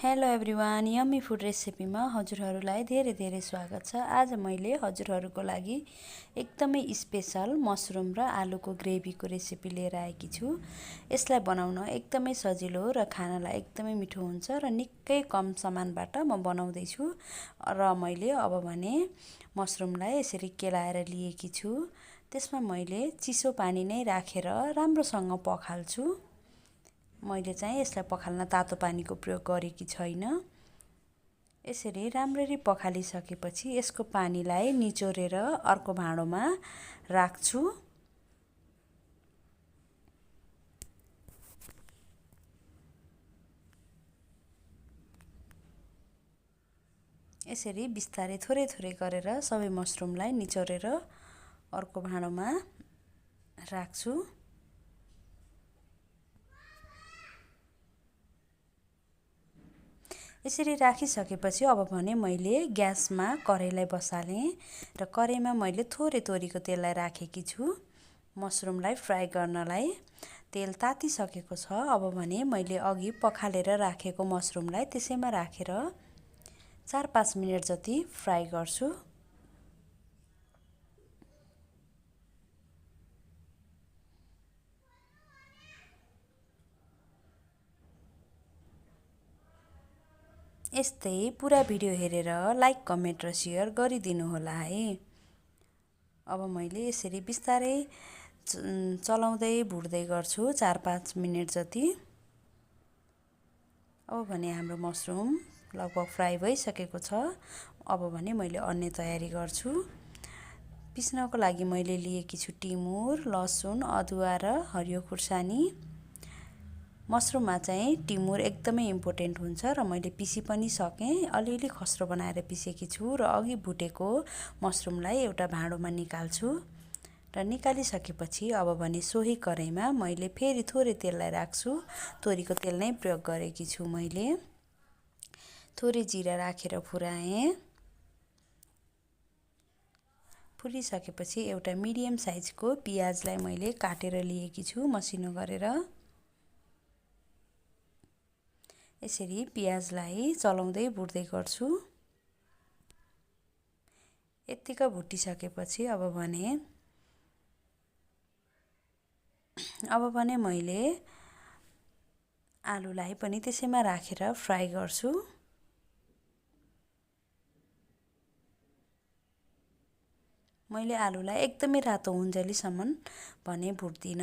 Hello everyone, yummy food रेसिपीमा हजुरहरूलाई धेरै धेरै स्वागत छ। आज मैले हजुरहरूको लागि एकदमै स्पेशल मसरुम र आलुको ग्रेभीको रेसिपी लिएर आएकी छु। यसलाई बनाउन एकदमै सजिलो र खानलाई एकदमै मिठो हुन्छ र निकै कम सामानबाट म बनाउँदैछु। र मैले अब भने मसरुमलाई यसरी केलाएर लिएकी छु। त्यसमा मैले चिसो पानी नै राखेर राम्रोसँग पखाल्छु। मैले चाहिँ यसलाई पखाल्न तातो पानीको प्रयोग गरेकी छैन। यसरी राम्ररी पखालिसकेपछि यसको पानीलाई निचोरेर अर्को भाँडोमा राख्छु। यसरी बिस्तारै थोरै थोरै गरेर सबै मसरुमलाई निचोरेर अर्को भाँडोमा राख्छु। यसरी राखिसकेपछि अब भने मैले ग्यासमा कराईलाई बसालेँ र कराईमा मैले थोरै तोरीको तेललाई राखेकी छु मसरुमलाई फ्राई गर्नलाई। तेल तातिसकेको छ। अब भने मैले अघि पखालेर राखेको मसरुमलाई त्यसैमा राखेर 4-5 मिनेट जति फ्राई गर्छु। यस्तै पुरा भिडियो हेरेर लाइक, कमेन्ट र सेयर गरिदिनु होला है। अब मैले यसरी बिस्तारै चलाउँदै भुट्दै गर्छु 4-5 मिनेट जति। अब भने हाम्रो मसरुम लगभग फ्राई भइसकेको छ। अब भने मैले अन्य तयारी गर्छु। पिस्नको लागि मैले लिएकी छु टिमुर, लसुन, अदुवा र हरियो खुर्सानी। मसरुममा चाहिँ टिमुर एकदमै इम्पोर्टेन्ट हुन्छ र मैले पिसी पनि सकेँ। अलिअलि खस्रो बनाएर पिसेकी छु र अघि भुटेको मसरुमलाई एउटा भाँडोमा निकाल्छु। र निकालिसकेपछि अब भने सोही कराईमा मैले फेरि थोरै तेललाई राख्छु। तोरीको तेल नै प्रयोग गरेकी छु मैले। थोरै जिरा राखेर फुराएँ। फुलिसकेपछि एउटा मिडियम साइजको पियाजलाई मैले काटेर लिएकी छु मसिनो गरेर। यसरी पियाजलाई चलाउँदै भुट्दै गर्छु। यतिका भुटिसकेपछि अब भने मैले आलुलाई पनि त्यसैमा राखेर फ्राई गर्छु। मैले आलुलाई एकदमै रातो हुन्जेलीसम्म भने भुट्दिन।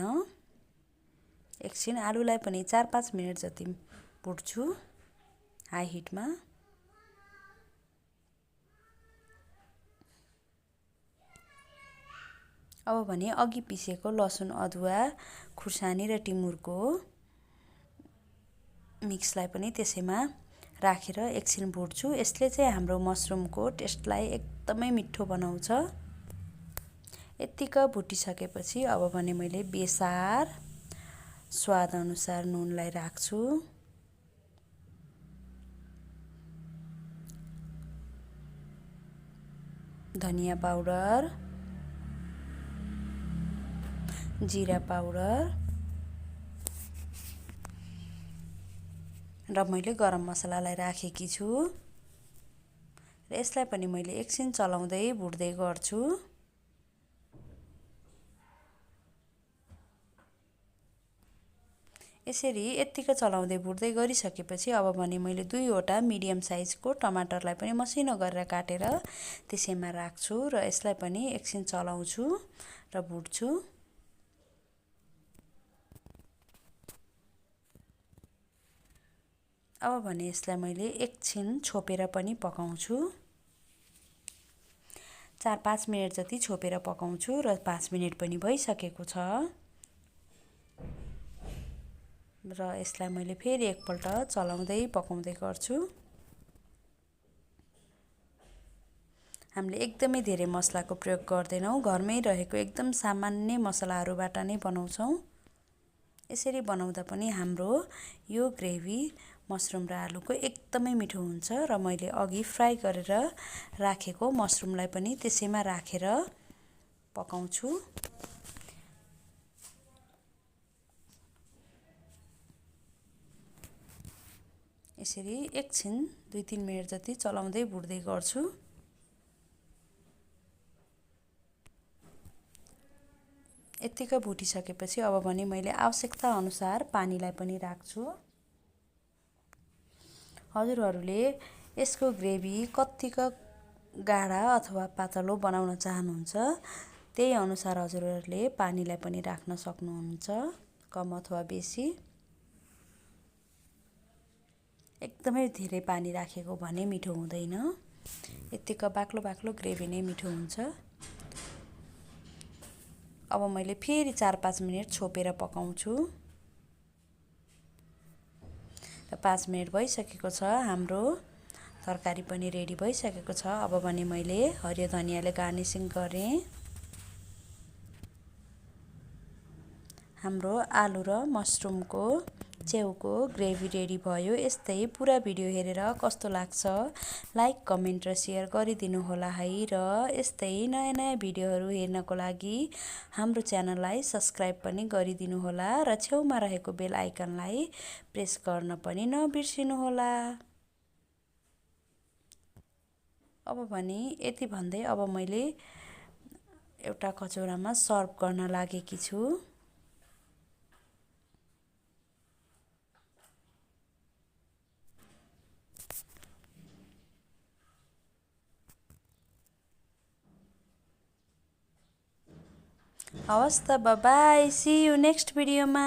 एकछिन आलुलाई पनि 4-5 मिनेट जति भुट्छु हाई हिटमा। अब भने अघि पिसेको लसुन, अदुवा, खुर्सानी र टिमुरको मिक्सलाई पनि त्यसैमा राखेर एकछिन भुट्छु। यसले चाहिँ हाम्रो मसरुमको टेस्टलाई एकदमै मिठो बनाउँछ। यतिका भुटिसकेपछि अब भने मैले बेसार स्वाद अनुसार नुनलाई राख्छु। धनिया पाउडर, जिरा पाउडर र मैले गरम मसलालाई राखेकी छु। र यसलाई पनि मैले एकछिन चलाउँदै भुट्दै गर्छु। यसरी यतिका चलाउँदै भुट्दै गरिसकेपछि अब भने मैले 2वटा मिडियम साइजको टमाटरलाई पनि मसिनो गरेर काटेर त्यसैमा राख्छु र यसलाई पनि एकछिन चलाउँछु र भुट्छु। अब भने यसलाई मैले एकछिन छोपेर पनि पकाउँछु। 4-5 मिनेट जति छोपेर पकाउँछु र 5 मिनेट पनि भइसकेको छ। र यसलाई मैले फेरि एकपल्ट चलाउँदै पकाउँदै गर्छु। हामीले एकदमै धेरै मसलाको प्रयोग गर्दैनौँ। घरमै रहेको एकदम सामान्य मसलाहरूबाट नै बनाउँछौँ। यसरी बनाउँदा पनि हाम्रो यो ग्रेभी मसरुम र आलुको एकदमै मिठो हुन्छ। र मैले अघि फ्राई गरेर राखेको मसरुमलाई पनि त्यसैमा राखेर पकाउँछु। यसरी एकछिन 2-3 मिनेट जति चलाउँदै भुट्दै गर्छु। यतिकै भुटिसकेपछि अब भने मैले आवश्यकता अनुसार पानीलाई पनि राख्छु। हजुरहरूले यसको ग्रेभी कत्तिको गाढा अथवा पातलो बनाउन चाहनुहुन्छ त्यही अनुसार हजुरहरूले पानीलाई पनि राख्न सक्नुहुन्छ, कम अथवा बेसी। एकदमै धेरै पानी राखेको भने मिठो हुँदैन। यतिको बाक्लो बाक्लो ग्रेभी नै मिठो हुन्छ। अब मैले फेरि 4-5 मिनेट छोपेर पकाउँछु। र 5 मिनेट भइसकेको छ। हाम्रो तरकारी पनि रेडी भइसकेको छ। अब भने मैले हरियो धनियाले गार्निसिङ गरेँ। हाम्रो आलु र मसरुमको च्याउको ग्रेभी रेडी भयो। यस्तै पुरा भिडियो हेरेर कस्तो लाग्छ लाइक, कमेन्ट र सेयर गरिदिनु होला है। र यस्तै नयाँ नयाँ भिडियोहरू हेर्नको लागि हाम्रो च्यानललाई सब्स्क्राइब पनि गरिदिनु होला र छेउमा रहेको बेल आइकनलाई प्रेस गर्न पनि नबिर्सिनु होला। अब भने यति भन्दै अब मैले एउटा कचौरामा सर्भ गर्न लागेकी छु। हवस् त, बाई, सी यू नेक्स्ट भिडियोमा।